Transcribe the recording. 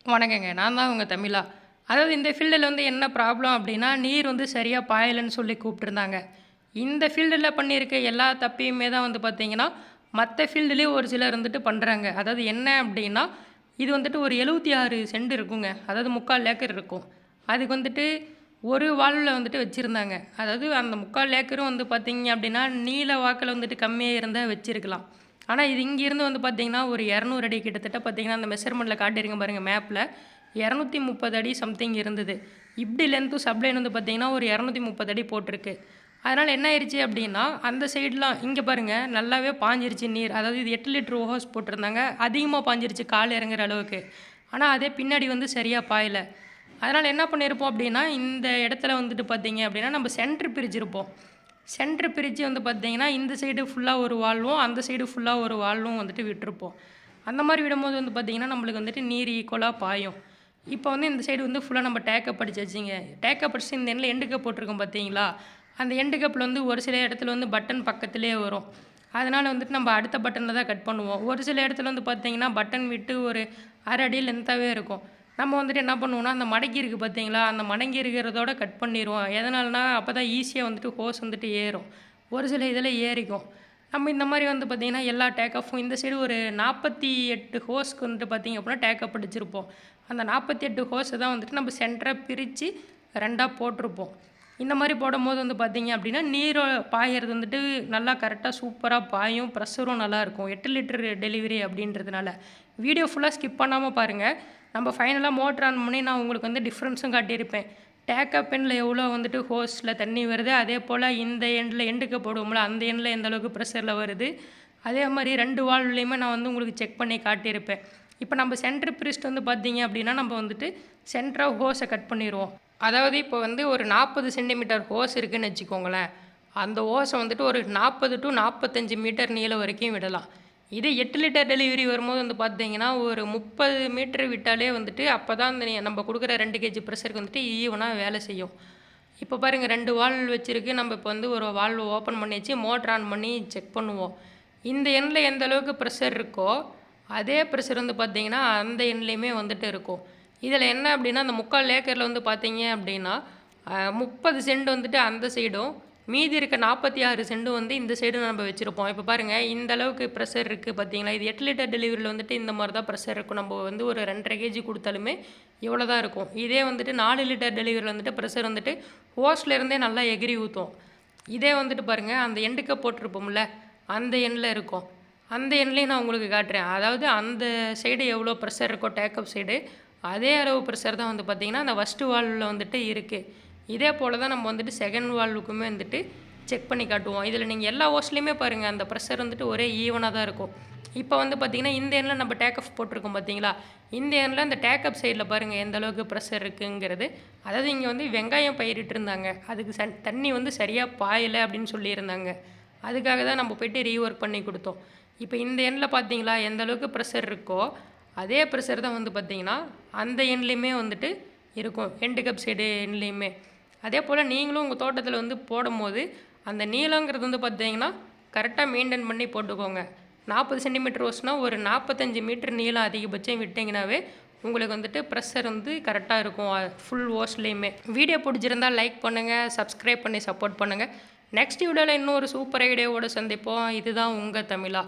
வணக்கங்க. நான் தான் உங்க தமிழா. அதாவது இந்த ஃபீல்டுல வந்து என்ன ப்ராப்ளம் அப்டின்னா, நீர் வந்து சரியா பாயலன்னு சொல்லி கூப்ட்டுருந்தாங்க. இந்த ஃபீல்டுல பண்ணியிருக்க எல்லா தப்பையுமே தான் வந்து பார்த்தீங்கன்னா, மத்த ஃபீல்டுலயும் ஒரு சிலர் வந்துட்டு பண்றாங்க. அதாவது என்ன அப்டின்னா, இது வந்துட்டு ஒரு 76 சென்ட் இருக்குங்க. அதாவது 3/4 ஏக்கர் இருக்கும். அதுக்கு வந்துட்டு ஒரு வால்வுல வந்துட்டு வச்சிருந்தாங்க. அதாவது அந்த 3/4 ஏக்கரும் வந்து பார்த்தீங்க அப்டின்னா, நீள வாக்குல வந்துட்டு கம்மியா இருந்தா வச்சிருக்கலாம். ஆனா, இது இங்கிருந்து வந்து பார்த்தீங்கன்னா, ஒரு 200 அடி கிட்டத்தட்ட பார்த்தீங்கன்னா, அந்த மெஷர்மெண்ட்ல காட்டியிருக்கேன் பாருங்க மேப்ல. 230 அடி சம்திங் இருந்தது. இப்படி லென்த்தும் சப்ளைன் வந்து பார்த்தீங்கன்னா, ஒரு 230 அடி போட்டிருக்கு. அதனால என்ன ஆயிருச்சு அப்படின்னா, அந்த சைடுலாம் இங்க பாருங்க நல்லாவே பாய்ஞ்சிருச்சு நீர். அதாவது இது 8 லிட்டர் ஹோஸ் போட்டிருந்தாங்க. அதிகமா பாய்ஞ்சிருச்சு கால் இறங்குற அளவுக்கு. ஆனா, அதே பின்னாடி வந்து சரியா பாயல. அதனால என்ன பண்ணியிருப்போம் அப்படின்னா, இந்த இடத்துல வந்துட்டு பார்த்தீங்க அப்படின்னா, நம்ம சென்டர் பிரிச்சிருப்போம். சென்டர் பிரித்து வந்து பார்த்தீங்கன்னா, இந்த சைடு ஃபுல்லா ஒரு வால்வும், அந்த சைடு ஃபுல்லா ஒரு வால்வும் வந்துட்டு விட்டுருப்போம். அந்த மாரி விடும்போது வந்து பார்த்தீங்கன்னா, நம்மளுக்கு வந்துட்டு நீர் ஈக்குவலா பாயும். இப்போ வந்து இந்த சைடு வந்து ஃபுல்லா நம்ம டேக்கப் அடிச்சாச்சுங்க. டேக்கப் அடிச்சு இந்த எண்ட்ல எண்டு கப் போட்டிருக்கோம் பார்த்தீங்களா? அந்த எண்டு கப்ல வந்து ஒரு சில இடத்துல வந்து பட்டன் பக்கத்திலேயே வரும். அதனால வந்துட்டு நம்ம அடுத்த பட்டன்ல தான் கட் பண்ணுவோம். ஒரு சில இடத்துல வந்து பார்த்தீங்கன்னா, பட்டன் விட்டு ஒரு 1/2 அடி லென்த்தாவே இருக்கும். நம்ம வந்துட்டு என்ன பண்ணுவோம்னா, அந்த மடக்கி இருக்கு பார்த்தீங்களா? அந்த மடங்கி இருக்கிறதோட கட் பண்ணிருவோம். எதனாலனா, அப்பதான் ஈஸியா வந்துட்டு ஹோஸ் வந்துட்டு ஏறும். ஒரு சில இதில ஏறிக்கும். நம்ம இந்த மாரி வந்து பார்த்தீங்கன்னா, எல்லா டேக் ஆஃப்பும் இந்த சைடு ஒரு 48 ஹோஸ்க்கு வந்துட்டு பார்த்தீங்க அப்படின்னா, டேக் ஆப் அடிச்சிருப்போம். அந்த 48 ஹோஸ தான் வந்துட்டு நம்ம சென்டரா பிரிச்சு 2ஆ போட்டிருப்போம். இந்த மாரி போடும்போது வந்து பார்த்தீங்க அப்படின்னா, நீர் பாயறது வந்துட்டு நல்லா கரெக்ட்டா சூப்பரா பாயும். ப்ரெஷரும் நல்லாயிருக்கும். 8 லிட்டர் டெலிவரி அப்படின்றதுனால. வீடியோ ஃபுல்லா ஸ்கிப் பண்ணாம பாருங்க. நம்ம ஃபைனலா மோட்டர் ஆன் பண்ணி நான் உங்களுக்கு வந்து டிஃப்ரென்ஸும் காட்டியிருப்பேன். டேக்கப் எண்ட்ல எவ்வளோ வந்துட்டு ஹோஸ்ல தண்ணி வருது, அதேபோல இந்த எண்ட்ல எண்டுக்கு போடுவோம்ல, அந்த எண்ட்ல எந்த அளவுக்கு ப்ரெஷர்ல வருது. அதே மாரி 2 வால்வ்லயுமே நான் வந்து உங்களுக்கு செக் பண்ணி காட்டியிருப்பேன். இப்போ நம்ம சென்டர் பிரிச்சுட்டு வந்து பார்த்தீங்க அப்படின்னா, நம்ம வந்துட்டு சென்டரா ஹோஸ கட் பண்ணிருவோம். அதாவது இப்போ வந்து ஒரு 40 சென்டிமீட்டர் ஹோஸ் இருக்குன்னு வச்சுக்கோங்களேன். அந்த ஹோஸ வந்துட்டு ஒரு 40 டூ 45 மீட்டர் நீளம் வரைக்கும் விடலாம். இதே 8 லிட்டர் டெலிவரி வரும்போது வந்து பார்த்தீங்கன்னா, ஒரு 30 மீட்டர் விட்டாலே வந்துட்டு அப்பதான் அந்த நம்ம குடுக்குற 2 கேஜி ப்ரெஷருக்கு வந்துட்டு ஈவனா வேலை செய்யும். இப்போ பாருங்க 2 வால்வு வச்சிருக்கு. நம்ம இப்போ வந்து ஒரு வால்வு ஓப்பன் பண்ணியாச்சு. மோட்டர் ஆன் பண்ணி செக் பண்ணுவோம். இந்த எண்ட்ல எந்த அளவுக்கு ப்ரெஷர் இருக்கோ, அதே ப்ரெஷர் வந்து பார்த்தீங்கன்னா, அந்த எண்ட்லயுமே வந்துட்டு இருக்கும். இதில என்ன அப்டின்னா, அந்த 3/4 ஏக்கர்ல வந்து பார்த்தீங்க அப்டின்னா, 30 சென்ட் வந்துட்டு அந்த சைடும், மீதி இருக்க 46 சென்டும் வந்து இந்த சைடும் நம்ம வச்சிருப்போம். இப்போ பாருங்க இந்த அளவுக்கு ப்ரெஷர் இருக்கு பார்த்தீங்களா? இது 8 லிட்டர் டெலிவரில வந்துட்டு இந்த மாரி தான் ப்ரெஷர் இருக்கும். நம்ம வந்து ஒரு 2 1/2 கேஜி குடுத்தாலுமே இவ்வளோ தான் இருக்கும். இதே வந்துட்டு 4 லிட்டர் டெலிவரில வந்துட்டு ப்ரெஷர் வந்துட்டு ஹோஸ்ல இருந்தே நல்லா எகிறி ஊத்தும். இதே வந்துட்டு பாருங்க, அந்த எண்டு கப் போட்டிருப்போம்ல, அந்த எண்ட்ல இருக்கும். அந்த எண்ட்லயும் நான் உங்களுக்கு காட்டுறேன். அதாவது அந்த சைடு எவ்வளோ ப்ரெஷர் இருக்கோ டேக்கப் சைடு, அதே அளவு ப்ரெஷர் தான் வந்து பார்த்தீங்கன்னா, அந்த ஃபர்ஸ்ட் வால்வுல வந்துட்டு இருக்கு. இதே போல தான் நம்ம வந்துட்டு செகண்ட் வால்வுக்குமே வந்துட்டு செக் பண்ணி காட்டுவோம். இதில நீங்க எல்லா ஹோஸ்லயுமே பாருங்க, அந்த ப்ரெஷர் வந்துட்டு ஒரே ஈவனா தான் இருக்கும். இப்போ வந்து பார்த்தீங்கன்னா, இந்த எண்ட்ல நம்ம டேக் ஆஃப் போட்டிருக்கோம் பார்த்தீங்களா? இந்த எண்ட்ல அந்த டேக்கப் சைடுல பாருங்க எந்த அளவுக்கு ப்ரெஷர் இருக்குங்கிறது. அதாவது இங்க வந்து வெங்காயம் பயிரிட்டிருந்தாங்க. அதுக்கு தண்ணி வந்து சரியா பாயல அப்படின்னு சொல்லியிருந்தாங்க. அதுக்காக தான் நம்ம போயிட்டு ரீவொர்க் பண்ணி குடுத்தோம். இப்போ இந்த எண்ட்ல பார்த்தீங்களா, எந்த அளவுக்கு ப்ரெஷர் இருக்கோ, அதே ப்ரெஷர் தான் வந்து பார்த்தீங்கன்னா, அந்த எண்ட்லயுமே வந்துட்டு இருக்கும். எண்டு கப் சைடு எண்ட்லயுமே. அதேபோல நீங்களும் உங்க தோட்டத்தில வந்து போடும்போது, அந்த நீளங்கிறது வந்து பார்த்தீங்கன்னா, கரெக்ட்டா மெயின்டெயின் பண்ணி போட்டுக்கோங்க. 40 சென்டிமீட்டர் ஹோஸ்னா ஒரு 45 மீட்டர் நீளம் அதிகபட்சம் விட்டீங்கனாவே, உங்களுக்கு வந்துட்டு ப்ரெஷர் வந்து கரெக்ட்டா இருக்கும். ஃபுல் ஹோஸ்லயுமே. வீடியோ புடிச்சிருந்தா லைக் பண்ணுங்க, சப்ஸ்கிரைப் பண்ணி சப்போர்ட் பண்ணுங்க. நெக்ஸ்ட் வீடியோல இன்னும் ஒரு சூப்பர் ஐடியாவோட சந்திப்போம். இதுதான் உங்க தமிழா.